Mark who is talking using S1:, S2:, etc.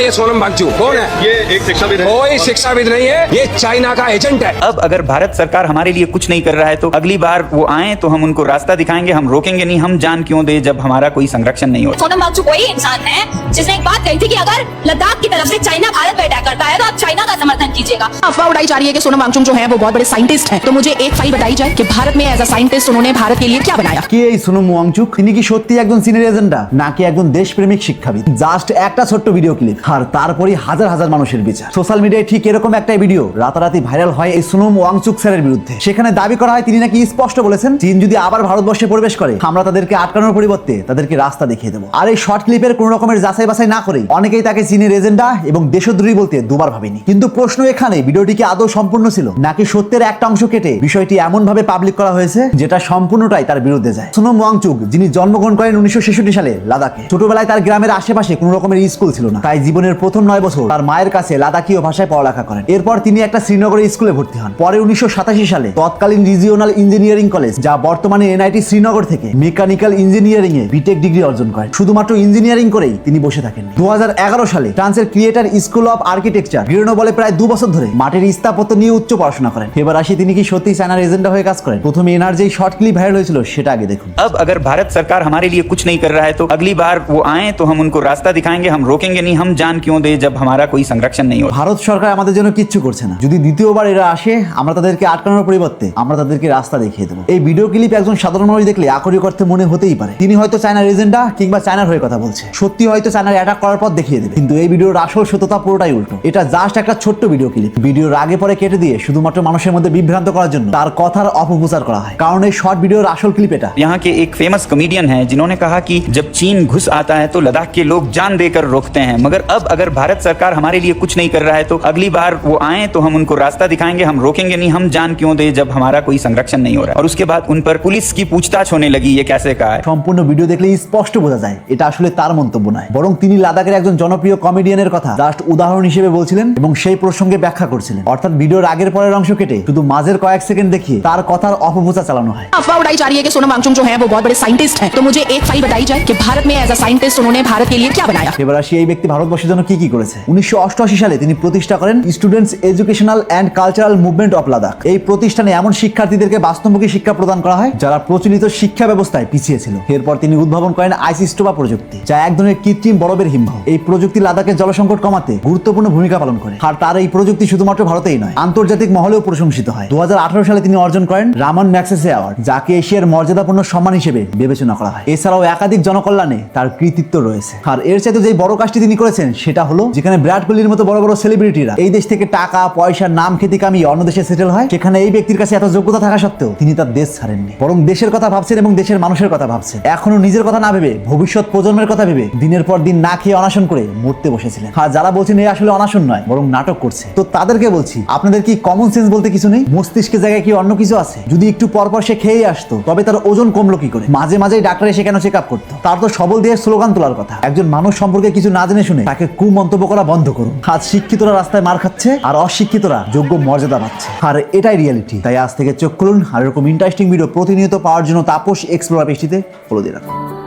S1: है ये सोनम वांगचुक? कौन है
S2: ये एक शिक्षाविद है।
S1: कोई शिक्षाविद नहीं है, ये चाइना का एजेंट है।
S3: अब अगर भारत सरकार हमारे लिए कुछ नहीं कर रहा है तो अगली बार वो आए तो हम उनको रास्ता दिखाएंगे, हम रोकेंगे नहीं, हम जान क्यों दे जब हमारा कोई संरक्षण नहीं हो।
S4: सोनम वांगचुक वही इंसान है जिसने एक बात कही थी कि अगर लद्दाख की तरफ से चाइना भारत पर अटैक करता है तो आप चाइना का समर्थन कीजिएगा।
S5: अफवाह उड़ाई जा रही है कि सोनम वांगचुक जो है वो बहुत बड़े साइंटिस्ट हैं। तो मुझे एक फाइल बताई जाए कि भारत में एज अ साइंटिस्ट उन्होंने भारत के लिए क्या बनाया।
S6: কে এই সোনম ওয়াংচুক? তিনি কি সত্যি একজন সিনিয়র এজেন্ডা নাকি একজন দেশপ্রেমিক শিক্ষাবিদ? জাস্ট একটা ছোট্ট ভিডিও ক্লিপ আর তারপরই হাজার হাজার মানুষের বিচার। সোশ্যাল মিডিয়ায় ঠিক এরকম একটা ভিডিও রাতারাতি ভাইরাল হয় এই সোনম ওয়াংচুক স্যারের বিরুদ্ধে। সেখানে দাবি করা হয় তিনি নাকি স্পষ্ট বলেছেন চীন যদি আবার ভারতবর্ষে প্রবেশ করে আমরা তাদেরকে আটকানোর পরিবর্তে তাদেরকে রাস্তা দেখিয়ে দেবো। আর এই শর্ট ক্লিপের কোন রকমের যাচাই বাছাই না করেই অনেকেই তাকে চীনের এজেন্ডা এবং দেশদ্রোহী বলতে দুবার ভাবেনি। কিন্তু প্রশ্ন এখানে ভিডিওটি কি আদৌ সম্পূর্ণ ছিল নাকি সত্যের একটা অংশ কেটে বিষয়টি এমন ভাবে পাবলিক করা হয়েছে যেটা সম্পূর্ণটাই তার বিরুদ্ধে যায়। সোনম ওয়াংচুক যিনি জন্মগ্রহণ করেন 1966 সালে লাদাখে। ছোটবেলায় তার গ্রামের আশেপাশে কোনো রকমের স্কুল ছিল না, তাই জীবনের প্রথম 9 বছর তার মায়ের কাছে লাদাখীয় ভাষায় পড়ালেখা করেন। এরপর তিনি একটা শ্রীনগরের স্কুলে ভর্তি হন। পরে 1987 সালে তৎকালীন রিজিওনাল ইঞ্জিনিয়ারিং কলেজ যা বর্তমানে এনআইটি শ্রীনগর থেকে মেকানিক্যাল ইঞ্জিনিয়ারিং এ বিটেক ডিগ্রি অর্জন করেন। শুধুমাত্র ইঞ্জিনিয়ারিং করেই তিনি বসে থাকেন। 2011 সালে ফ্রান্সের ক্রিয়েটার স্কুল অফ আর্কিটেকচার গ্রেনোবলে প্রায় 2 বছর ধরে মাটির স্থাপত্য নিয়ে উচ্চ পড়াশোনা করেন। এবার আসি তিনি কি সত্যি চায়নার এজেন্ডা হয়ে কাজ করেন? প্রথমে এনার যে শর্ট ক্লিপ ভাইরাল হয়েছিল সেটা আগে দেখুন।
S3: अब अगर भारत सरकार हमारे लिए कुछ नहीं कर रहा है तो अगली बार वो आए तो हम उनको रास्ता दिखाएंगे, हम रोकेंगे नहीं, हम जान क्यों दे जब हमारा कोई संरक्षण नहीं हो।
S6: ভারত সরকার আমাদের জন্য কিচ্ছু করছে না। যদি দ্বিতীয়বার এরা আসে আমরা তাদেরকে আটকানোর পরিবর্তে আমরা তাদেরকে রাস্তা দেখিয়ে দেবো। এই ভিডিও ক্লিপ একজন সাধারণ মানুষ দেখলে আকরিক অর্থে মনে হতেই পারে তিনি হয়তো চায়নার এজেন্ডা কিংবা চায়নার হয়ে কথা বলছে। সত্যি হয়তো চায়নার অ্যাটাক করার পর দেখিয়ে দেবে, কিন্তু এই ভিডিওর আসল সত্যতা পুরোটাই উল্টো। এটা জাস্ট একটা ছোট্ট ভিডিও ক্লিপ। ভিডিওর আগে পরে কেটে দিয়ে শুধুমাত্র মানুষের মধ্যে বিভ্রান্ত করার জন্য তার কথার অপপ্রচার করা হয়। কারণ এই শর্ট ভিডিওর আসল ক্লিপ এটা।
S3: यहाँ के एक फेमस कॉमेडियन हैं जिन्होंने कहा कि जब चीन घुस आता है तो लद्दाख के लोग जान देकर रोकते हैं, मगर अब अगर भारत सरकार हमारे लिए कुछ नहीं कर रहा है तो अगली बार वो आए तो हम उनको रास्ता दिखाएंगे, हम रोकेंगे नहीं, हम जान क्यों दे जब हमारा कोई संरक्षण नहीं हो रहा है। और उसके बाद उन पर पुलिस की पूछताछ होने लगी, ये कैसे कहा है।
S6: সম্পূর্ণ ভিডিও দেখলে স্পষ্ট বোঝা যায় এটা আসলে তার মন্তব্য নয়, বরং তিনি লাদাখের একজন জনপ্রিয় কমেডিয়ানের কথা জাস্ট উদাহরণ হিসেবে বলছিলেন এবং সেই প্রসঙ্গে ব্যাখ্যা করছিলেন। অর্থাৎ ভিডিওর আগের পরের অংশ কেটে শুধু মাঝের কয়েক সেকেন্ড দেখিয়ে তার কথার অপপ্রচার চালানো হয়।
S5: अफवाह उड़ाई जा रही है कि सोनम वांगचुक जो है वो बहुत बड़े साइंटिस्ट हैं। तो मुझे एक फाइल बताई जाए कि भारत में एज अ साइंटिस्ट उन्होंने भारत के लिए क्या बनाया।
S6: এবার আসি এই ব্যক্তি ভারতবর্ষের জন্য কি কি করেছে। 1988 সালে তিনি প্রতিষ্ঠা করেন students educational and cultural movement of Ladakh. এই প্রতিষ্ঠানে এমন শিক্ষার্থীদেরকে বাস্তবমুখী শিক্ষা প্রদান করা হয় যারা প্রচলিত শিক্ষা ব্যবস্থায় পিছিয়ে ছিল। এরপর তিনি উদ্ভাবন করেন আইসিস্টোবা প্রযুক্তি, যা এক ধরনের কৃত্রিম বরফের হিমবাহ। এই প্রযুক্তি লাদাখের জলসংকট কমাতে গুরুত্বপূর্ণ ভূমিকা পালন করে। আর তার এই প্রযুক্তি শুধুমাত্র ভারতেই নয়, আন্তর্জাতিক মহলেও প্রশংসিত হয়। 2018 সালে তিনি অর্জন করেন রামন ম্যাগসেসে অ্যাওয়ার্ড, যাকে এশিয়ার মর্যাদাপূর্ণ সম্মান হিসেবে বিবেচনা করা হয়। এছাড়াও একাধিক জনকল্যাণে তার কৃতিত্ব রয়েছে। আর এর চাইতে যে বড় কাজটি তিনি করেছেন সেটা হলো যেখানে বিরাট কোহলির মতো বড় বড় সেলিব্রিটিরা এই দেশ থেকে টাকা পয়সা নাম খ্যাতি কামিয়ে অন্য দেশে সেটেল হয়, সেখানে এই ব্যক্তির কাছে এত যোগ্যতা থাকা সত্ত্বেও তিনি তার দেশ ছাড়েননি, বরং দেশের কথা ভাবছেন এবং দেশের মানুষের কথা ভাবছেন। এখনো নিজের কথা না ভেবে ভবিষ্যৎ প্রজন্মের কথা ভেবে দিনের পর দিন না খেয়ে অনাশন করে মরতে বসেছিলেন। আর যারা বলছেন এই আসলে অনাশন নয় বরং নাটক করছে, তো তাদেরকে বলছি আপনাদের কি কমন সেন্স বলতে কিছু নেই? মস্তিষ্কের জায়গায় কি অন্য কিছু আছে? যদি একটু পরপর সে খেয়ে আসতো তবে তার ওজন কমলো কি করে? মাঝে মাঝেই ডাক্তার এসে কেন চেক আপ করতো? তার তো সবল দেহের স্লোগান তোলার কথা। একজন মানুষ সম্পর্কে কিছু না জেনে শুনে তাকে কুমন্তব্য করা বন্ধ করুন। আজ শিক্ষিতরা রাস্তায় মার খাচ্ছে আর অশিক্ষিতরা যোগ্য মর্যাদা পাচ্ছে, আর এটাই রিয়েলিটি। তাই আজ থেকে চোখ খুলুন আর এরকম ইন্টারেস্টিং ভিডিও প্রতিনিয়ত পাওয়ার জন্য তাপস এক্সপ্লোরার পেজটিতে ফলো দিয়ে রাখুন।